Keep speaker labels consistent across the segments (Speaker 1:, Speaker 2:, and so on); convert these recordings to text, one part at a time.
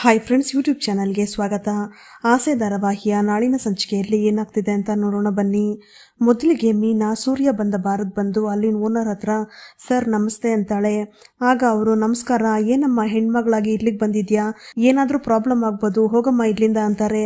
Speaker 1: Hi friends, YouTube ಚಾನಲ್ಗೆ ಸ್ವಾಗತ. ಆಸೆ ಧಾರಾವಾಹಿಯ ನಾಳಿನ ಸಂಚಿಕೆಯಲ್ಲಿ ಏನಾಗ್ತಿದೆ ಅಂತ ನೋಡೋಣ ಬನ್ನಿ. ಮೊದಲಿಗೆ ಮೀನಾ ಸೂರ್ಯ ಬಂದ ಬಾರದ್ ಬಂದು ಅಲ್ಲಿನ ಓನರ್ ಹತ್ರ ಸರ್ ನಮಸ್ತೆ ಅಂತಾಳೆ. ಆಗ ಅವರು ನಮಸ್ಕಾರ, ಏನಮ್ಮ ಹೆಣ್ಮಗಳಾಗಿ ಇಲ್ಲಿಗೆ ಬಂದಿದ್ಯಾ, ಏನಾದರೂ ಪ್ರಾಬ್ಲಮ್ ಆಗ್ಬೋದು, ಹೋಗಮ್ಮ ಇಲ್ಲಿಂದ ಅಂತಾರೆ.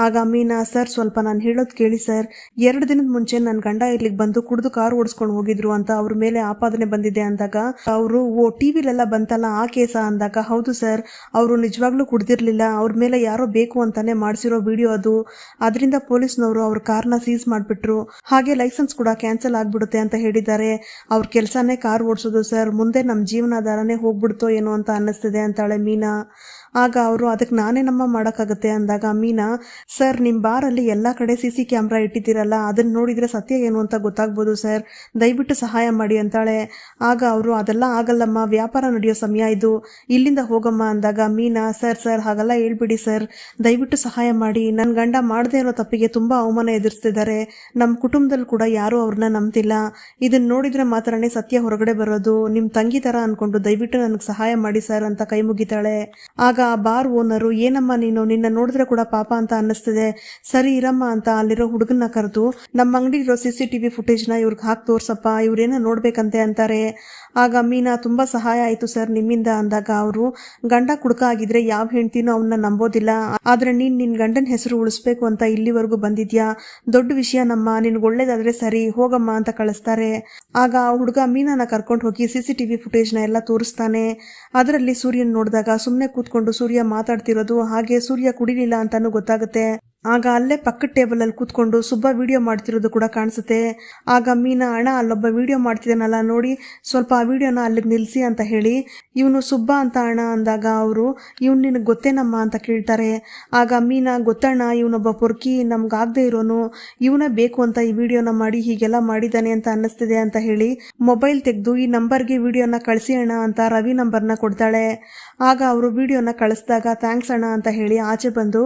Speaker 1: ಆಗ ಮೀನಾ, ಸರ್ ಸ್ವಲ್ಪ ನಾನು ಹೇಳೋದು ಕೇಳಿ ಸರ್, 2 ದಿನದ ಮುಂಚೆ ನನ್ನ ಗಂಡ ಇಲ್ಲಿಗೆ ಬಂದು ಕುಡಿದು ಕಾರ್ ಓಡಿಸ್ಕೊಂಡು ಹೋಗಿದ್ರು ಅಂತ ಅವ್ರ ಮೇಲೆ ಆಪಾದನೆ ಬಂದಿದೆ ಅಂದಾಗ ಅವರು ಟಿವಿಲೆಲ್ಲ ಬಂತಲ್ಲ ಆ ಕೇಸ ಅಂದಾಗ ಹೌದು ಸರ್, ಅವರು ನಿಜವಾಗ್ಲೂ ಕುಡ್ದಿರ್ಲಿಲ್ಲ, ಅವ್ರ ಮೇಲೆ ಯಾರೋ ಬೇಕು ಅಂತಾನೆ ಮಾಡಿಸಿರೋ ವಿಡಿಯೋ ಅದು. ಅದರಿಂದ ಪೊಲೀಸ್ನವರು ಅವ್ರ ಕಾರ್ನ ಸೀಸ್ ಮಾಡಿಬಿಟ್ರು, ಹಾಗೆ ಲೈಸೆನ್ಸ್ ಕೂಡ ಕ್ಯಾನ್ಸಲ್ ಆಗ್ಬಿಡುತ್ತೆ ಅಂತ ಹೇಳಿದ್ದಾರೆ. ಅವ್ರ ಕೆಲಸನೇ ಕಾರ್ ಓಡಿಸೋದು ಸರ್, ಮುಂದೆ ನಮ್ಮ ಜೀವನಾಧಾರನೇ ಹೋಗ್ಬಿಡ್ತೋ ಏನೋ ಅಂತ ಅನ್ನಿಸ್ತಿದೆ ಅಂತಾಳೆ ಮೀನಾ. ಆಗ ಅವರು ಅದಕ್ಕೆ ನಾನೇನಮ್ಮ ಮಾಡೋಕ್ಕಾಗುತ್ತೆ ಅಂದಾಗ ಮೀನಾ, ಸರ್ ನಿಮ್ಮ ಬಾರಲ್ಲಿ ಎಲ್ಲ ಕಡೆ CC ಕ್ಯಾಮ್ರಾ ಇಟ್ಟಿದ್ದೀರಲ್ಲ, ಅದನ್ನ ನೋಡಿದರೆ ಸತ್ಯ ಏನು ಅಂತ ಗೊತ್ತಾಗ್ಬೋದು ಸರ್, ದಯವಿಟ್ಟು ಸಹಾಯ ಮಾಡಿ ಅಂತಾಳೆ. ಆಗ ಅವರು ಅದೆಲ್ಲ ಆಗಲ್ಲಮ್ಮ, ವ್ಯಾಪಾರ ನಡೆಯೋ ಸಮಯ ಇದು, ಇಲ್ಲಿಂದ ಹೋಗಮ್ಮ ಅಂದಾಗ ಮೀನಾ, ಸರ್ ಹಾಗೆಲ್ಲ ಹೇಳ್ಬಿಡಿ ಸರ್, ದಯವಿಟ್ಟು ಸಹಾಯ ಮಾಡಿ, ನನ್ನ ಗಂಡ ಮಾಡದೇ ಇರೋ ತಪ್ಪಿಗೆ ತುಂಬ ಅವಮಾನ ಎದುರಿಸ್ತಿದ್ದಾರೆ, ನಮ್ಮ ಕುಟುಂಬದಲ್ಲಿ ಕೂಡ ಯಾರೂ ಅವ್ರನ್ನ ನಂಬ್ತಿಲ್ಲ, ಇದನ್ನ ನೋಡಿದರೆ ಮಾತ್ರನೇ ಸತ್ಯ ಹೊರಗಡೆ ಬರೋದು, ನಿಮ್ಮ ತಂಗಿ ಥರ ಅಂದ್ಕೊಂಡು ದಯವಿಟ್ಟು ನನಗೆ ಸಹಾಯ ಮಾಡಿ ಸರ್ ಅಂತ ಕೈ ಮುಗಿತಾಳೆ. ಆಗ ಆ ಬಾರ್ ಓನರು, ಏನಮ್ಮ ನೀನು, ನಿನ್ನ ನೋಡಿದ್ರೆ ಕೂಡ ಪಾಪ ಅಂತ ಅನ್ನಿಸ್ತಿದೆ, ಸರಿ ಇರಮ್ಮ ಅಂತ ಅಲ್ಲಿರೋ ಹುಡುಗನ್ನ ಕರೆದು ನಮ್ಮ ಅಂಗಡಿ ಇರೋ CCTV ಫುಟೇಜ್ನ ಇವ್ರಿಗೆ ಹಾಕಿ ತೋರ್ಸಪ್ಪ, ಇವ್ರೇನೋ ನೋಡ್ಬೇಕಂತೆ ಅಂತಾರೆ. ಆಗ ಮೀನಾ, ತುಂಬ ಸಹಾಯ ಆಯಿತು ಸರ್ ನಿಮ್ಮಿಂದ ಅಂದಾಗ ಅವರು, ಗಂಡ ಕುಡ್ಕ ಆಗಿದ್ರೆ ಯಾವ ಹೆಂಡ್ತಿನೂ ಅವನ್ನ ನಂಬೋದಿಲ್ಲ, ಆದ್ರೆ ನೀನು ನಿನ್ನ ಗಂಡನ ಹೆಸರು ಉಳಿಸ್ಬೇಕು ಅಂತ ಇಲ್ಲಿವರೆಗೂ ಬಂದಿದ್ಯಾ, ದೊಡ್ಡ ವಿಷಯ ನಮ್ಮ, ನಿನ್ಗೆ ಒಳ್ಳೇದಾದ್ರೆ ಸರಿ ಹೋಗಮ್ಮ ಅಂತ ಕಳಿಸ್ತಾರೆ. ಆಗ ಆ ಹುಡುಗ ಮೀನಾನ ಕರ್ಕೊಂಡು ಹೋಗಿ CCTV ಫುಟೇಜ್ನ ಎಲ್ಲ ತೋರಿಸ್ತಾನೆ. ಅದರಲ್ಲಿ ಸೂರ್ಯನ್ ನೋಡಿದಾಗ ಸುಮ್ಮನೆ ಕೂತ್ಕೊಂಡು ಸೂರ್ಯ ಮಾತಾಡ್ತಿರೋದು, ಹಾಗೆ ಸೂರ್ಯ ಕುಡಿಲಿಲ್ಲ ಅಂತಾನು ಗೊತ್ತಾಗುತ್ತೆ. ಆಗ ಅಲ್ಲೇ ಪಕ್ಕದ ಟೇಬಲಲ್ಲಿ ಕೂತ್ಕೊಂಡು ಸುಬ್ಬ ವಿಡಿಯೋ ಮಾಡ್ತಿರೋದು ಕೂಡ ಕಾಣಿಸುತ್ತೆ. ಆಗ ಮೀನಾ, ಅಣ್ಣ ಅಲ್ಲೊಬ್ಬ ವಿಡಿಯೋ ಮಾಡ್ತಿದ್ದಾನಲ್ಲ ನೋಡಿ, ಸ್ವಲ್ಪ ಆ ವಿಡಿಯೋನ ಅಲ್ಲಿಗೆ ನಿಲ್ಲಿಸಿ ಅಂತ ಹೇಳಿ, ಇವನು ಸುಬ್ಬ ಅಂತ ಅಣ್ಣ ಅಂದಾಗ ಅವರು, ಇವ್ನು ನಿನಗೆ ಗೊತ್ತೇನಮ್ಮ ಅಂತ ಕೇಳ್ತಾರೆ. ಆಗ ಮೀನಾ, ಗೊತ್ತಣ್ಣ, ಇವನೊಬ್ಬ ಪೊರ್ಕಿ, ನಮ್ಗಾಗದೆ ಇರೋನು, ಇವನೇ ಬೇಕು ಅಂತ ಈ ವಿಡಿಯೋನ ಮಾಡಿ ಹೀಗೆಲ್ಲ ಮಾಡಿದ್ದಾನೆ ಅಂತ ಅನ್ನಿಸ್ತಿದೆ ಅಂತ ಹೇಳಿ ಮೊಬೈಲ್ ತೆಗೆದು ಈ ನಂಬರ್ಗೆ ವಿಡಿಯೋನ ಕಳಿಸಿ ಅಣ್ಣ ಅಂತ ರವಿ ನಂಬರ್ನ ಕೊಡ್ತಾಳೆ. ಆಗ ಅವರು ವಿಡಿಯೋನ ಕಳಿಸಿದಾಗ ಥ್ಯಾಂಕ್ಸ್ ಅಣ್ಣ ಅಂತ ಹೇಳಿ ಆಚೆ ಬಂದು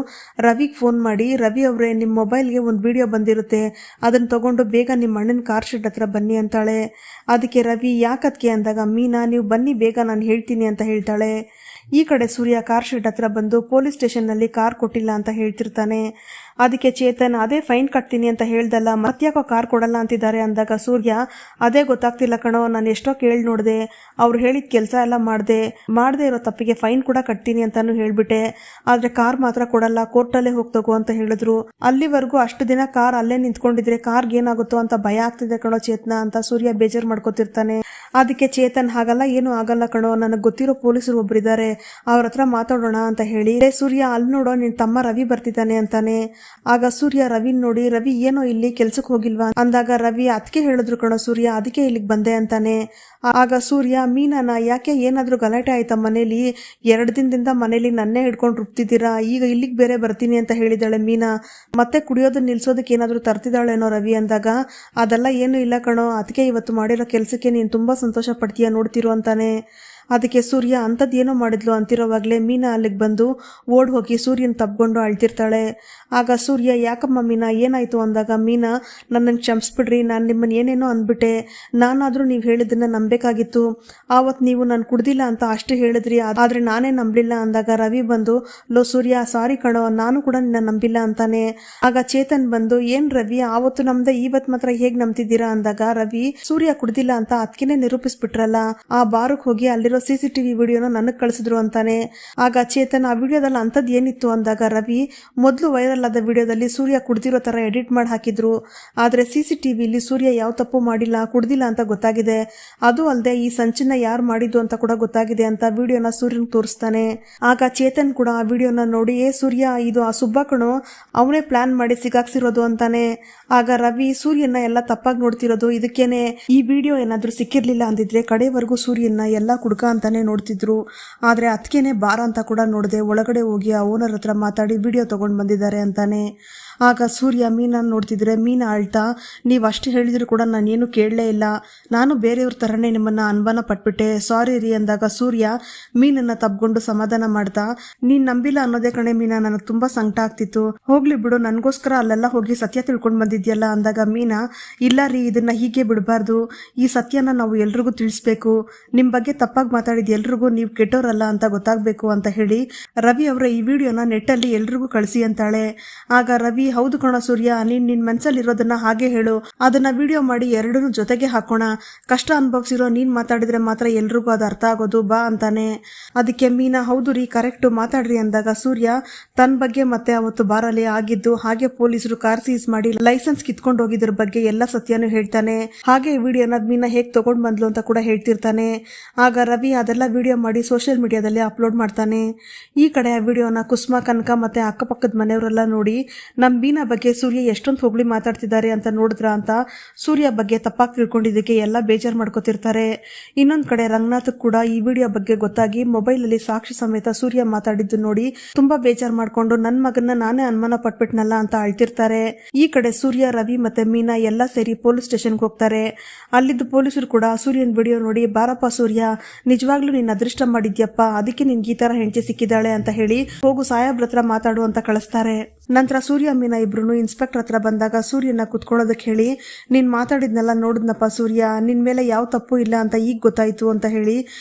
Speaker 1: ರವಿಗೆ ಫೋನ್ ಮಾಡಿ, ರವಿ ಅವರೇ ನಿಮ್ಮ ಮೊಬೈಲ್ಗೆ ಒಂದು ವಿಡಿಯೋ ಬಂದಿರುತ್ತೆ, ಅದನ್ನು ತಗೊಂಡು ಬೇಗ ನಿಮ್ಮ ಅಣ್ಣನ ಕಾರ್ ಶೆಡ್ ಹತ್ರ ಬನ್ನಿ ಅಂತಾಳೆ. ಅದಕ್ಕೆ ರವಿ ಯಾಕದಕ್ಕೆ ಅಂದಾಗ ಮೀನಾ, ನೀವು ಬನ್ನಿ ಬೇಗ ನಾನು ಹೇಳ್ತೀನಿ ಅಂತ ಹೇಳ್ತಾಳೆ. ಈ ಕಡೆ ಸೂರ್ಯ ಕಾರ್ ಶೆಡ್ ಹತ್ರ ಬಂದು ಪೊಲೀಸ್ ಸ್ಟೇಷನ್ನಲ್ಲಿ ಕಾರ್ ಕೊಟ್ಟಿಲ್ಲ ಅಂತ ಹೇಳ್ತಿರ್ತಾನೆ. ಅದಕ್ಕೆ ಚೇತನ್, ಅದೇ ಫೈನ್ ಕಟ್ತೀನಿ ಅಂತ ಹೇಳ್ದಲ್ಲ, ಮತ್ತ್ಯಾಕೋ ಕಾರ್ ಕೊಡಲ್ಲ ಅಂತಿದ್ದಾರೆ ಅಂದಾಗ ಸೂರ್ಯ, ಅದೇ ಗೊತ್ತಾಗ್ತಿಲ್ಲ ಕಣೋ, ನಾನು ಎಷ್ಟೋ ಕೇಳಿ ನೋಡಿದೆ, ಅವ್ರು ಹೇಳಿದ ಕೆಲಸ ಎಲ್ಲ ಮಾಡದೆ ಇರೋ ತಪ್ಪಿಗೆ ಫೈನ್ ಕೂಡ ಕಟ್ತೀನಿ ಅಂತಾನು ಹೇಳ್ಬಿಟ್ಟೆ, ಆದರೆ ಕಾರ್ ಮಾತ್ರ ಕೊಡಲ್ಲ, ಕೋರ್ಟಲ್ಲೇ ಹೋಗ್ತಗೋ ಅಂತ ಹೇಳಿದ್ರು, ಅಲ್ಲಿವರೆಗೂ ಅಷ್ಟು ದಿನ ಕಾರ್ ಅಲ್ಲೇ ನಿಂತ್ಕೊಂಡಿದ್ರೆ ಕಾರ್ಗೆ ಏನಾಗುತ್ತೋ ಅಂತ ಭಯ ಆಗ್ತಿದೆ ಕಣೋ ಚೇತನ ಅಂತ ಸೂರ್ಯ ಬೇಜಾರು ಮಾಡ್ಕೋತಿರ್ತಾನೆ. ಅದಕ್ಕೆ ಚೇತನ್, ಹಾಗಲ್ಲ ಏನೂ ಆಗಲ್ಲ ಕಣೋ, ನನಗೆ ಗೊತ್ತಿರೋ ಪೊಲೀಸರು ಒಬ್ಬರಿದ್ದಾರೆ, ಅವ್ರ ಹತ್ರ ಮಾತಾಡೋಣ ಅಂತ ಹೇಳಿ ಸೂರ್ಯ, ಅಲ್ಲಿ ನೋಡೋ ನಿನ್ನ ತಮ್ಮ ರವಿ ಬರ್ತಿದ್ದಾನೆ ಅಂತಾನೆ. ಆಗ ಸೂರ್ಯ ರವಿನ್ ನೋಡಿ, ರವಿ ಏನೋ ಇಲ್ಲಿ ಕೆಲ್ಸಕ್ಕೆ ಹೋಗಿಲ್ವಾ ಅಂದಾಗ ರವಿ, ಅದಕ್ಕೆ ಹೇಳಿದ್ರು ಕಣೋ ಸೂರ್ಯ, ಅದಕ್ಕೆ ಇಲ್ಲಿಗೆ ಬಂದೆ ಅಂತಾನೆ. ಆಗ ಸೂರ್ಯ, ಮೀನಾನ ಯಾಕೆ, ಏನಾದರೂ ಗಲಾಟೆ ಆಯ್ತಾ ಮನೇಲಿ, 2 ದಿನದಿಂದ ಮನೇಲಿ ನನ್ನೇ ಹಿಡ್ಕೊಂಡು ರುಬ್ತಿದ್ದೀರಾ, ಈಗ ಇಲ್ಲಿಗೆ ಬೇರೆ ಬರ್ತೀನಿ ಅಂತ ಹೇಳಿದಾಳೆ ಮೀನಾ, ಮತ್ತೆ ಕುಡಿಯೋದನ್ನ ನಿಲ್ಸೋದಕ್ಕೆ ಏನಾದರೂ ತರ್ತಿದ್ದಾಳೇನೋ ರವಿ ಅಂದಾಗ, ಅದೆಲ್ಲ ಏನೂ ಇಲ್ಲ ಕಣೋ, ಅದಕ್ಕೆ ಇವತ್ತು ಮಾಡಿರೋ ಕೆಲಸಕ್ಕೆ ನೀನು ತುಂಬ ಸಂತೋಷ ಪಡ್ತೀಯ ನೋಡ್ತಿರೋ ಅಂತಾನೆ. ಅದಕ್ಕೆ ಸೂರ್ಯ, ಅಂಥದ್ದು ಏನೋ ಮಾಡಿದ್ಲು ಅಂತಿರೋವಾಗಲೇ ಮೀನಾ ಅಲ್ಲಿಗೆ ಬಂದು ಓಡ್ ಹೋಗಿ ಸೂರ್ಯನ ತಬ್ಕೊಂಡು ಅಳ್ತಿರ್ತಾಳೆ. ಆಗ ಸೂರ್ಯ, ಯಾಕಮ್ಮ ಮೀನಾ ಏನಾಯಿತು ಅಂದಾಗ ಮೀನಾ, ನನ್ನನ್ನು ಕ್ಷಮಿಸ್ಬಿಡ್ರಿ, ನಾನು ನಿಮ್ಮನ್ನು ಏನೇನೋ ಅಂದ್ಬಿಟ್ಟೆ, ನಾನಾದರೂ ನೀವು ಹೇಳಿದ್ದನ್ನು ನಂಬಬೇಕಾಗಿತ್ತು, ಆವತ್ತು ನೀವು ನಾನು ಕುಡ್ದಿಲ್ಲ ಅಂತ ಅಷ್ಟು ಹೇಳಿದ್ರಿ, ಆದರೆ ನಾನೇ ನಂಬಲಿಲ್ಲ ಅಂದಾಗ ರವಿ ಬಂದು, ಲೋ ಸೂರ್ಯ ಸಾರಿ ಕಣೋ, ನಾನು ಕೂಡ ನಿನ್ನ ನಂಬಿಲ್ಲ ಅಂತಾನೆ. ಆಗ ಚೇತನ್ ಬಂದು, ಏನು ರವಿ ಆವತ್ತು ನಮ್ದೆ, ಇವತ್ತು ಮಾತ್ರ ಹೇಗೆ ನಂಬ್ತಿದ್ದೀರಾ ಅಂದಾಗ ರವಿ, ಸೂರ್ಯ ಕುಡ್ದಿಲ್ಲ ಅಂತ ಅದಕ್ಕೇನೆ ನಿರೂಪಿಸ್ಬಿಟ್ರಲ್ಲ, ಆ ಬಾರಕ್ಕೆ ಹೋಗಿ ಅಲ್ಲಿರೋ CCTV ವಿಡಿಯೋನ ನನಗೆ ಕಳಿಸಿದ್ರು ಅಂತಾನೆ. ಆಗ ಚೇತನ್, ಆ ವಿಡಿಯೋದಲ್ಲಿ ಅಂಥದ್ದು ಏನಿತ್ತು ಅಂದಾಗ ರವಿ, ಮೊದಲು ವೈರಲ್ ಆದ ವಿಡಿಯೋದಲ್ಲಿ ಸೂರ್ಯ ಕುಡ್ದಿರೋ ಥರ ಎಡಿಟ್ ಮಾಡಿ ಹಾಕಿದ್ರು, ಆದರೆ CCTVಲಿ ಸೂರ್ಯ ಯಾವ ತಪ್ಪು ಮಾಡಿಲ್ಲ, ಕುಡ್ದಿಲ್ಲ ಅಂತ ಗೊತ್ತಾಗಿದೆ, ಅದು ಅಲ್ಲದೆ ಈ ಸಂಚನ್ನ ಯಾರು ಮಾಡಿದ್ದು ಅಂತ ಕೂಡ ಗೊತ್ತಾಗಿದೆ ಅಂತ ವಿಡಿಯೋನ ಸೂರ್ಯನ್ ತೋರಿಸ್ತಾನೆ. ಆಗ ಚೇತನ್ ಕೂಡ ಆ ವಿಡಿಯೋನ ನೋಡಿ, ಸೂರ್ಯ ಇದು ಆ ಸುಬ್ಬ ಕಣೋ, ಅವನೇ ಪ್ಲಾನ್ ಮಾಡಿ ಸಿಗಾಕ್ಸಿರೋದು ಅಂತಾನೆ. ಆಗ ರವಿ, ಸೂರ್ಯನ ಎಲ್ಲ ತಪ್ಪಾಗಿ ನೋಡ್ತಿರೋದು ಇದಕ್ಕೇನೆ, ಈ ವಿಡಿಯೋ ಏನಾದರೂ ಸಿಕ್ಕಿರ್ಲಿಲ್ಲ ಅಂದಿದ್ರೆ ಕಡೆವರೆಗೂ ಸೂರ್ಯನ ಎಲ್ಲ ಕುಡ್ಕ ಅಂತಾನೆ ನೋಡ್ತಿದ್ರು, ಆದರೆ ಅದಕ್ಕೇನೆ ಬಾರ ಅಂತ ಕೂಡ ನೋಡದೆ ಒಳಗಡೆ ಹೋಗಿ ಆ ಓನರ್ ಹತ್ರ ಮಾತಾಡಿ ವಿಡಿಯೋ ತಗೊಂಡು ಬಂದಿದ್ದಾರೆ ಅಂತಾನೆ. ಆಗ ಸೂರ್ಯ ಮೀನನ್ನು ನೋಡ್ತಿದ್ರೆ ಮೀನಾ ಅಳ್ತಾ, ನೀವು ಅಷ್ಟು ಹೇಳಿದ್ರು ಕೂಡ ನಾನೇನು ಕೇಳಲೇ ಇಲ್ಲ, ನಾನು ಬೇರೆಯವ್ರ ಥರನೇ ನಿಮ್ಮನ್ನು ಅನುಮಾನ ಪಟ್ಬಿಟ್ಟೆ, ಸಾರಿ ರೀ ಅಂದಾಗ ಸೂರ್ಯ ಮೀನನ್ನು ತಬ್ಕೊಂಡು ಸಮಾಧಾನ ಮಾಡ್ತಾ, ನೀನು ನಂಬಿಲ್ಲ ಅನ್ನೋದೇ ಕಣೆ ಮೀನಾ, ನನಗೆ ತುಂಬ ಸಂಕಟ ಆಗ್ತಿತ್ತು, ಹೋಗ್ಲಿ ಬಿಡು, ನನಗೋಸ್ಕರ ಅಲ್ಲೆಲ್ಲ ಹೋಗಿ ಸತ್ಯ ತಿಳ್ಕೊಂಡು ಬಂದಿದ್ಯಲ್ಲ ಅಂದಾಗ ಮೀನಾ, ಇಲ್ಲ ರೀ, ಇದನ್ನು ಹೀಗೆ ಬಿಡಬಾರ್ದು, ಈ ಸತ್ಯನ ನಾವು ಎಲ್ರಿಗೂ ತಿಳಿಸ್ಬೇಕು, ನಿಮ್ಮ ಬಗ್ಗೆ ತಪ್ಪಾಗಿ ಮಾತಾಡಿದ ಎಲ್ರಿಗೂ ನೀವು ಕೆಟ್ಟೋರಲ್ಲ ಅಂತ ಗೊತ್ತಾಗಬೇಕು ಅಂತ ಹೇಳಿ ರವಿ ಅವರ ಈ ವಿಡಿಯೋನ ನೆಟ್ಟಲ್ಲಿ ಎಲ್ರಿಗೂ ಕಳಿಸಿ ಅಂತಾಳೆ. ಆಗ ರವಿ, ಹೌದು ಕಣ ಸೂರ್ಯ, ನಿನ್ನ ಮನಸ್ಸಲ್ಲಿರೋದನ್ನ ಹಾಗೆ ಹೇಳು, ಅದನ್ನ ವಿಡಿಯೋ ಮಾಡಿ ಎರಡನ್ನೂ ಜೊತೆಗೆ ಹಾಕೋಣ, ಕಷ್ಟ ಅನುಭವಿಸಿರೋ ನೀನ್ ಮಾತಾಡಿದ್ರೆ ಮಾತ್ರ ಎಲ್ರಿಗೂ ಅದು ಅರ್ಥ ಆಗೋದು, ಬಾ ಅಂತಾನೆ. ಅದಕ್ಕೆ ಮೀನಾ, ಹೌದು ರೀ, ಕರೆಕ್ಟ್ ಮಾತಾಡ್ರಿ ಅಂದಾಗ ಸೂರ್ಯ ತನ್ನ ಬಗ್ಗೆ ಮತ್ತೆ ಅವತ್ತು ಬಾರಲ್ಲಿ ಆಗಿದ್ದು, ಹಾಗೆ ಪೊಲೀಸರು ಕಾರ್ ಸೀಸ್ ಮಾಡಿ ಲೈಸೆನ್ಸ್ ಕಿತ್ಕೊಂಡು ಹೋಗಿದ್ರ ಬಗ್ಗೆ ಎಲ್ಲ ಸತ್ಯನೂ ಹೇಳ್ತಾನೆ. ಹಾಗೆ ವಿಡಿಯೋನ ಮೀನಾ ಹೇಗೆ ತಗೊಂಡ್ ಬಂದ್ಲು ಅಂತ ಕೂಡ ಹೇಳ್ತಿರ್ತಾನೆ. ಆಗ ರವಿ ಅದೆಲ್ಲ ವಿಡಿಯೋ ಮಾಡಿ ಸೋಷಿಯಲ್ ಮೀಡಿಯಾದಲ್ಲಿ ಅಪ್ಲೋಡ್ ಮಾಡ್ತಾನೆ. ಈ ಕಡೆ ಆ ವಿಡಿಯೋನ ಕುಸುಮ, ಕನಕ ಮತ್ತೆ ಅಕ್ಕಪಕ್ಕದ ಮನೆಯವರೆಲ್ಲ ನೋಡಿ ನಮ್ ಮೀನಾ ಬಗ್ಗೆ ಸೂರ್ಯ ಎಷ್ಟೊಂದು ಹೊಗಳಿ ಮಾತಾಡ್ತಿದ್ದಾರೆ ಅಂತ ನೋಡಿದ್ರ ಅಂತ ಸೂರ್ಯ ಬಗ್ಗೆ ತಪ್ಪಾಗಿ ತಿಳ್ಕೊಂಡಿದ್ದಕ್ಕೆ ಎಲ್ಲ ಬೇಜಾರು ಮಾಡ್ಕೋತಿರ್ತಾರೆ. ಇನ್ನೊಂದ್ ಕಡೆ ರಂಗನಾಥ್ ಕೂಡ ಈ ವಿಡಿಯೋ ಬಗ್ಗೆ ಗೊತ್ತಾಗಿ ಮೊಬೈಲ್ ಅಲ್ಲಿ ಸಾಕ್ಷಿ ಸಮೇತ ಸೂರ್ಯ ಮಾತಾಡಿದ್ದು ನೋಡಿ ತುಂಬಾ ಬೇಜಾರು ಮಾಡ್ಕೊಂಡು ನನ್ ಮಗನ್ನ ನಾನೇ ಅನುಮಾನ ಪಟ್ಬಿಟ್ನಲ್ಲ ಅಂತ ಅಳ್ತಿರ್ತಾರೆ. ಈ ಕಡೆ ಸೂರ್ಯ, ರವಿ ಮತ್ತೆ ಮೀನಾ ಎಲ್ಲ ಸೇರಿ ಪೊಲೀಸ್ ಸ್ಟೇಷನ್ಗೆ ಹೋಗ್ತಾರೆ. ಅಲ್ಲಿದ್ದು ಪೊಲೀಸರು ಕೂಡ ಸೂರ್ಯನ್ ವಿಡಿಯೋ ನೋಡಿ, ಬಾರಪ್ಪ ಸೂರ್ಯ, ನಿಜವಾಗ್ಲೂ ನೀನ್ ಅದೃಷ್ಟ ಮಾಡಿದ್ಯಪ್ಪ, ಅದಕ್ಕೆ ನಿನ್ಗೆ ಈ ತರ ಹೆಂಡತಿ ಸಿಕ್ಕಿದ್ದಾಳೆ ಅಂತ ಹೇಳಿ ಹೋಗು ಸಾಹೇಬ್ರ ಹತ್ರ ಮಾತಾಡು ಅಂತ ಕಳಿಸ್ತಾರೆ. ನಂತರ ಸೂರ್ಯ ಮೀನಾ ಇಬ್ರು ಇನ್ಸ್ಪೆಕ್ಟರ್ ಹತ್ರ ಬಂದಾಗ ಸೂರ್ಯನ ಕುತ್ಕೊಳ್ಳೋದಕ್ಕೆ ಹೇಳಿ, ನೀನ್ ಮಾತಾಡಿದ್ನೆಲ್ಲ ನೋಡಿದ್ನಪ್ಪ ಸೂರ್ಯ, ನಿನ್ ಮೇಲೆ ಯಾವ ತಪ್ಪು ಇಲ್ಲ ಅಂತ ಈಗ ಗೊತ್ತಾಯ್ತು ಅಂತ ಹೇಳಿ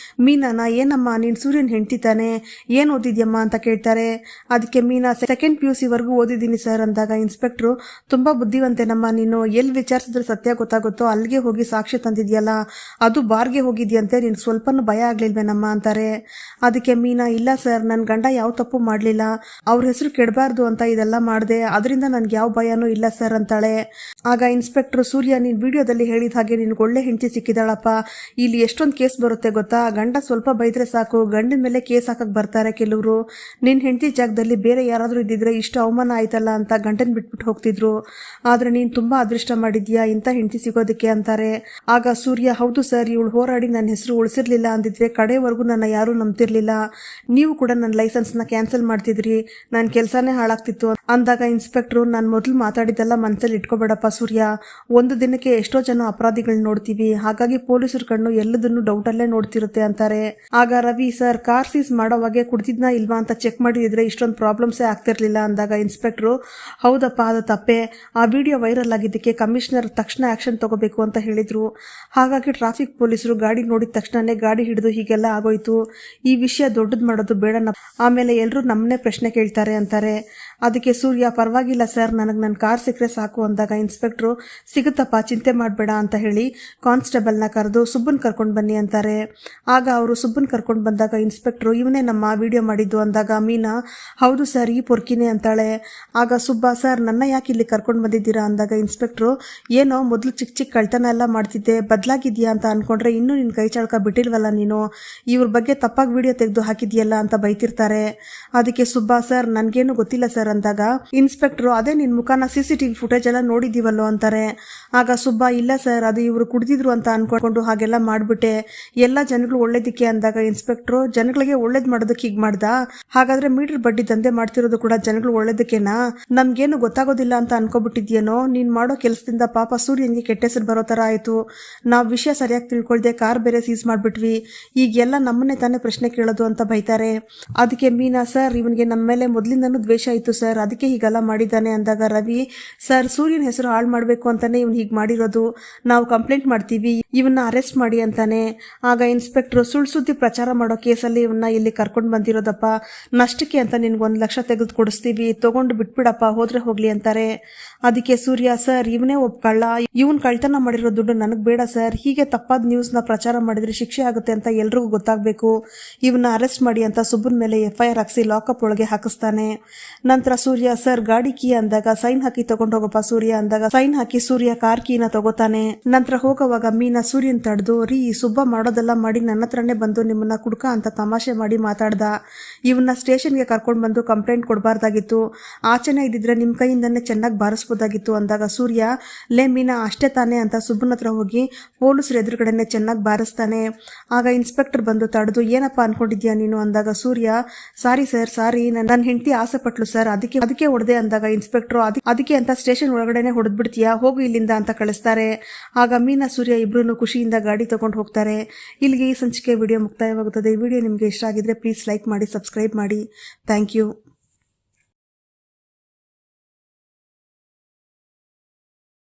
Speaker 1: ಮೀನಾನ, ಏನಮ್ಮ ನೀನ್ ಸೂರ್ಯನ್ ಹೆಂಡ್ತಿ ತಾನೆ, ಏನ್ ಓದಿದ್ಯಮ್ಮ ಅಂತ ಕೇಳ್ತಾರೆ. ಅದಕ್ಕೆ ಮೀನಾ, ಸೆಕೆಂಡ್ PUC ವರೆಗೂ ಓದಿದ್ದೀನಿ ಸರ್ ಅಂದಾಗ ಇನ್ಸ್ಪೆಕ್ಟ್ರು, ತುಂಬಾ ಬುದ್ಧಿವಂತೆನಮ್ಮ ನೀನು, ಎಲ್ಲಿ ವಿಚಾರಿಸಿದ್ರೆ ಸತ್ಯ ಗೊತ್ತಾಗುತ್ತೋ ಅಲ್ಲಿಗೆ ಹೋಗಿ ಸಾಕ್ಷಿ ತಂದಿದ್ಯಲ್ಲ, ಅದು ಬಾರ್ಗೆ ಹೋಗಿದ್ಯಂತೆ, ನಿನ್ ಸ್ವಲ್ಪನೂ ಭಯ ಆಗ್ಲಿಲ್ವೇನಮ್ಮ ಅಂತಾರೆ. ಅದಕ್ಕೆ ಮೀನಾ, ಇಲ್ಲ ಸರ್, ನನ್ ಗಂಡ ಯಾವ ತಪ್ಪು ಮಾಡ್ಲಿಲ್ಲ, ಅವ್ರ ಹೆಸರು ಕೆಡಬಾರ್ದು ಅಂತ ಇದೆಲ್ಲ ಮಾಡಿದೆ, ಅದರಿಂದ ನನ್ಗೆ ಯಾವ ಭಯನೂ ಇಲ್ಲ ಸರ್ ಅಂತಾಳೆ. ಆಗ ಇನ್ಸ್ಪೆಕ್ಟರ್, ಸೂರ್ಯ, ನೀನ್ ವಿಡಿಯೋದಲ್ಲಿ ಹೇಳಿದ ಹಾಗೆ ನಿನ್ಗೆ ಒಳ್ಳೆ ಹೆಂಡತಿ ಸಿಕ್ಕಿದಾಳಪ್ಪ, ಇಲ್ಲಿ ಎಷ್ಟೊಂದು ಕೇಸ್ ಬರುತ್ತೆ ಗೊತ್ತಾ, ಗಂಡ ಸ್ವಲ್ಪ ಬೈದ್ರೆ ಸಾಕು ಗಂಡಿನ ಮೇಲೆ ಕೇಸ್ ಹಾಕಕ್ ಬರ್ತಾರೆ ಕೆಲವರು, ನಿನ್ ಹೆಂಡತಿ ಜಾಗದಲ್ಲಿ ಬೇರೆ ಯಾರಾದ್ರೂ ಇದ್ದಿದ್ರೆ ಇಷ್ಟು ಅವಮಾನ ಆಯ್ತಲ್ಲ ಅಂತ ಗಂಡನ್ ಬಿಟ್ಬಿಟ್ಟು ಹೋಗ್ತಿದ್ರು, ಆದ್ರೆ ನೀನ್ ತುಂಬಾ ಅದೃಷ್ಟ ಮಾಡಿದ್ಯಾ ಇಂಥ ಹೆಂಡತಿ ಸಿಗೋದಕ್ಕೆ ಅಂತಾರೆ. ಆಗ ಸೂರ್ಯ, ಹೌದು ಸರ್, ಇವಳು ಹೋರಾಡಿ ನನ್ನ ಹೆಸರು ಉಳಿಸಿರ್ಲಿಲ್ಲ ಅಂದಿದ್ರೆ ಕಡೆವರೆಗೂ ನನ್ನ ಯಾರು ನಂಬ್ತಿರ್ಲಿಲ್ಲ, ನೀವು ಕೂಡ ನನ್ನ ಲೈಸೆನ್ಸ್ ನ ಕ್ಯಾನ್ಸಲ್ ಮಾಡ್ತಿದ್ರಿ, ನನ್ನ ಕೆಲಸನೇ ಹಾಳಾಗ್ತಿತ್ತು ಅಂದಾಗ ಇನ್ಸ್ಪೆಕ್ಟ್ರು, ನಾನು ಮೊದಲು ಮಾತಾಡಿದ್ದೆಲ್ಲ ಮನಸ್ಸಲ್ಲಿ ಇಟ್ಕೋಬೇಡಪ್ಪ ಸೂರ್ಯ, ಒಂದು ದಿನಕ್ಕೆ ಎಷ್ಟೋ ಜನ ಅಪರಾಧಿಗಳನ್ನ ನೋಡ್ತೀವಿ, ಹಾಗಾಗಿ ಪೊಲೀಸರ ಕಣ್ಣು ಎಲ್ಲದನ್ನು ಡೌಟಲ್ಲೇ ನೋಡ್ತಿರುತ್ತೆ ಅಂತಾರೆ. ಆಗ ರವಿ, ಸರ್, ಕಾರ್ ಸೀಸ್ ಮಾಡೋವಾಗೆ ಕುಡ್ದಿದ್ನಾ ಇಲ್ವಾ ಅಂತ ಚೆಕ್ ಮಾಡಿದ್ರೆ ಇಷ್ಟೊಂದು ಪ್ರಾಬ್ಲಮ್ಸೇ ಆಗ್ತಿರ್ಲಿಲ್ಲ ಅಂದಾಗ ಇನ್ಸ್ಪೆಕ್ಟ್ರು, ಹೌದಪ್ಪ ಅದು ತಪ್ಪೆ, ಆ ವಿಡಿಯೋ ವೈರಲ್ ಆಗಿದ್ದಕ್ಕೆ ಕಮಿಷನರ್ ತಕ್ಷಣ ಆಕ್ಷನ್ ತಗೋಬೇಕು ಅಂತ ಹೇಳಿದ್ರು, ಹಾಗಾಗಿ ಟ್ರಾಫಿಕ್ ಪೊಲೀಸರು ಗಾಡಿ ನೋಡಿದ ತಕ್ಷಣನೇ ಗಾಡಿ ಹಿಡಿದು ಹೀಗೆಲ್ಲ ಆಗೋಯ್ತು, ಈ ವಿಷಯ ದೊಡ್ಡದು ಮಾಡೋದು ಬೇಡ, ಆಮೇಲೆ ಎಲ್ಲರೂ ನಮ್ಮನ್ನೇ ಪ್ರಶ್ನೆ ಕೇಳ್ತಾರೆ ಅಂತಾರೆ. ಅದಕ್ಕೆ ಸೂರ್ಯ, ಪರವಾಗಿಲ್ಲ ಸರ್, ನನಗೆ ನನ್ನ ಕಾರ್ ಸಿಕ್ಕರೆ ಸಾಕು ಅಂದಾಗ ಇನ್ಸ್ಪೆಕ್ಟ್ರು, ಸಿಗುತ್ತಪ್ಪ ಚಿಂತೆ ಮಾಡಬೇಡ ಅಂತ ಹೇಳಿ ಕಾನ್ಸ್ಟೇಬಲ್ನ ಕರೆದು ಸುಬ್ಬನ್ ಕರ್ಕೊಂಡು ಬನ್ನಿ ಅಂತಾರೆ. ಆಗ ಅವರು ಸುಬ್ಬನ್ ಕರ್ಕೊಂಡು ಬಂದಾಗ ಇನ್ಸ್ಪೆಕ್ಟ್ರು, ಇವನೇ ನಮ್ಮ ವಿಡಿಯೋ ಮಾಡಿದ್ದು ಅಂದಾಗ ಮೀನಾ, ಹೌದು ಸರ್, ಈ ಪೊರ್ಕಿನೇ ಅಂತಾಳೆ. ಆಗ ಸುಬ್ಬ, ಸರ್, ನನ್ನ ಯಾಕೆ ಇಲ್ಲಿ ಕರ್ಕೊಂಡು ಬಂದಿದ್ದೀರಾ ಅಂದಾಗ ಇನ್ಸ್ಪೆಕ್ಟ್ರು, ಏನೋ ಮೊದಲು ಚಿಕ್ಕ ಚಿಕ್ಕ ಕಳ್ತನ ಎಲ್ಲ ಮಾಡ್ತಿದ್ದೆ, ಬದಲಾಗಿದ್ಯಾ ಅಂತ ಅನ್ಕೊಂಡ್ರೆ ಇನ್ನೂ ನಿನ್ನ ಕೈ ಚಳಕ ಬಿಟ್ಟಿಲ್ವಲ್ಲ ನೀನು, ಇವ್ರ ಬಗ್ಗೆ ತಪ್ಪಾಗಿ ವಿಡಿಯೋ ತೆಗೆದು ಹಾಕಿದ್ಯಲ್ಲ ಅಂತ ಬೈತಿರ್ತಾರೆ. ಅದಕ್ಕೆ ಸುಬ್ಬ, ಸರ್, ನನ್ಗೇನು ಗೊತ್ತಿಲ್ಲ ಸರ್ ಅಂದಾಗ ಇನ್ಸ್ಪೆಕ್ಟ್ರು, ಅದೇ ನಿನ್ ಮುಖಾನ CCTV ಫುಟೇಜ್ ಎಲ್ಲ ನೋಡಿದೀವಲ್ಲೋ ಅಂತಾರೆ. ಆಗ ಸುಬ್ಬ, ಇಲ್ಲ ಸರ್, ಅದು ಇವರು ಕುಡ್ದಿದ್ರು ಅಂತ ಅನ್ಕೊಂಡು ಹಾಗೆಲ್ಲ ಮಾಡ್ಬಿಟ್ಟೆ, ಎಲ್ಲ ಜನಗಳು ಒಳ್ಳೇದಕ್ಕೆ ಅಂದಾಗ ಇನ್ಸ್ಪೆಕ್ಟ್ರು, ಜನಗಳಿಗೆ ಒಳ್ಳೇದ್ ಮಾಡೋದಕ್ಕೆ ಹೀಗ್ ಮಾಡ್ದ, ಹಾಗಾದ್ರೆ ಮೀಟರ್ ಬಡ್ಡಿ ದಂಧೆ ಮಾಡ್ತಿರೋದು ಕೂಡ ಜನಗಳು ಒಳ್ಳೇದಕ್ಕೆನಾ, ನಮ್ಗೇನು ಗೊತ್ತಾಗೋದಿಲ್ಲ ಅಂತ ಅನ್ಕೋಬಿಟ್ಟಿದ್ಯೇನೋ, ನೀನ್ ಮಾಡೋ ಕೆಲಸದಿಂದ ಪಾಪ ಸೂರ್ಯನ್ಗೆ ಕೆಟ್ಟ ಹೆಸರು ಬರೋ ತರ ಆಯ್ತು, ನಾವ್ ವಿಷಯ ಸರಿಯಾಗಿ ತಿಳ್ಕೊಳ್ದೆ ಕಾರ್ ಬೇರೆ ಸೀಸ್ ಮಾಡ್ಬಿಟ್ವಿ, ಈಗೆಲ್ಲ ನಮ್ಮನ್ನೇ ತಾನೇ ಪ್ರಶ್ನೆ ಕೇಳೋದು ಅಂತ ಬೈತಾರೆ. ಅದಕ್ಕೆ ಮೀನಾ, ಸರ್, ಇವನ್ಗೆ ನಮ್ಮ ಮೇಲೆ ಮೊದಲಿಂದನೂ ದ್ವೇಷ ಇತ್ತು ಸರ್, ಅದಕ್ಕೆ ಹೀಗೆಲ್ಲ ಮಾಡಿದ್ದಾನೆ ಅಂದಾಗ ರವಿ, ಸರ್, ಸೂರ್ಯನ ಹೆಸರು ಹಾಳು ಮಾಡಬೇಕು ಅಂತಾನೆ ಇವನ್ ಹೀಗೆ ಮಾಡಿರೋದು, ನಾವು ಕಂಪ್ಲೇಂಟ್ ಮಾಡ್ತೀವಿ, ಇವನ್ನ ಅರೆಸ್ಟ್ ಮಾಡಿ ಅಂತಾನೆ. ಆಗ ಇನ್ಸ್ಪೆಕ್ಟರ್, ಸುಳ್ಳು ಸುದ್ದಿ ಪ್ರಚಾರ ಮಾಡೋ ಕೇಸಲ್ಲಿ ಇವನ್ನ ಇಲ್ಲಿ ಕರ್ಕೊಂಡು ಬಂದಿರೋದಪ್ಪ, ನಷ್ಟಕ್ಕೆ ಅಂತ ನಿನ್ಗೆ 1 ಲಕ್ಷ ತೆಗೆದು ಕೊಡಿಸ್ತೀವಿ, ತಗೊಂಡು ಬಿಟ್ಬಿಡಪ್ಪ, ಹೋದ್ರೆ ಹೋಗ್ಲಿ ಅಂತಾರೆ. ಅದಕ್ಕೆ ಸೂರ್ಯ, ಸರ್, ಇವನೇ ಒಪ್ಕೊಳ್ಳ, ಇವನ್ ಕಳ್ತನ ಮಾಡಿರೋ ದುಡ್ಡು ನನಗ್ ಬೇಡ ಸರ್, ಹೀಗೆ ತಪ್ಪಾದ ನ್ಯೂಸ್ನ ಪ್ರಚಾರ ಮಾಡಿದ್ರೆ ಶಿಕ್ಷೆ ಆಗುತ್ತೆ ಅಂತ ಎಲ್ರಿಗೂ ಗೊತ್ತಾಗಬೇಕು, ಇವನ್ನ ಅರೆಸ್ಟ್ ಮಾಡಿ ಅಂತ ಸುಬ್ಬನ್ ಮೇಲೆ FIR ಹಾಕಿಸಿ ಲಾಕಪ್ ಒಳಗೆ ಹಾಕಿಸ್ತಾನೆ. ನಂತರ ಸೂರ್ಯ, ಸರ್, ಗಾಡಿ ಕೀ ಅಂದಾಗ ಸೈನ್ ಹಾಕಿ ತಗೊಂಡು ಹೋಗಪ್ಪ ಸೂರ್ಯ ಅಂದಾಗ ಸೈನ್ ಹಾಕಿ ಸೂರ್ಯ ಕಾರ್ ಕೀನ ತಗೋತಾನೆ. ನಂತರ ಹೋಗುವಾಗ ಮೀನಾ ಸೂರ್ಯನ್ ತಡೆದು, ರೀ, ಸುಬ್ಬ ಮಾಡೋದೆಲ್ಲ ಮಾಡಿ ನನ್ನ ಹತ್ರನೇ ಬಂದು ನಿಮ್ಮನ್ನ ಕುಡ್ಕ ಅಂತ ತಮಾಷೆ ಮಾಡಿ ಮಾತಾಡ್ದ, ಇವನ್ನ ಸ್ಟೇಷನ್ಗೆ ಕರ್ಕೊಂಡು ಬಂದು ಕಂಪ್ಲೇಂಟ್ ಕೊಡಬಾರ್ದಾಗಿತ್ತು, ಆಚೆನೆ ಇದ್ದಿದ್ರೆ ನಿಮ್ ಕೈಯಿಂದನೇ ಚೆನ್ನಾಗಿ ಬಾರಿಸ್ಬೋದಾಗಿತ್ತು ಅಂದಾಗ ಸೂರ್ಯ, ಲೇ ಮೀನಾ, ಅಷ್ಟೇ ತಾನೆ ಅಂತ ಸುಬ್ಬನ ಹತ್ರ ಹೋಗಿ ಪೊಲೀಸರ ಎದುರುಗಡೆನೆ ಚೆನ್ನಾಗಿ ಬಾರಿಸ್ತಾನೆ. ಆಗ ಇನ್ಸ್ಪೆಕ್ಟರ್ ಬಂದು ತಡೆದು, ಏನಪ್ಪಾ ಅನ್ಕೊಂಡಿದ್ಯಾ ನೀನು ಅಂದಾಗ ಸೂರ್ಯ, ಸಾರಿ ಸರ್, ಸಾರಿ, ನನ್ನ ಹೆಂಡತಿ ಆಸೆ ಪಟ್ಲು ಸರ್, ಅದಕ್ಕೆ ಹೊಡೆದೆ ಅಂದಾಗ ಇನ್ಸ್ಪೆಕ್ಟರ್, ಅದಕ್ಕೆ ಅಂತ ಸ್ಟೇಷನ್ ಒಳಗಡೆನೆ ಹೊಡೆದ್ಬಿಡ್ತೀಯಾ, ಹೋಗು ಇಲ್ಲಿಂದ ಅಂತ ಕಳಿಸ್ತಾರೆ. ಆಗ ಮೀನಾ ಸೂರ್ಯ ಇಬ್ರು ಖುಷಿಯಿಂದ ಗಾಡಿ ತಗೊಂಡು ಹೋಗ್ತಾರೆ. ಇಲ್ಲಿಗೆ ಈ ಸಂಚಿಕೆ ವಿಡಿಯೋ ಮುಕ್ತಾಯವಾಗುತ್ತದೆ. ಈ ವಿಡಿಯೋ ನಿಮಗೆ ಇಷ್ಟ ಆಗಿದ್ರೆ ಪ್ಲೀಸ್ ಲೈಕ್ ಮಾಡಿ, ಸಬ್ಸ್ಕ್ರೈಬ್ ಮಾಡಿ. Thank you.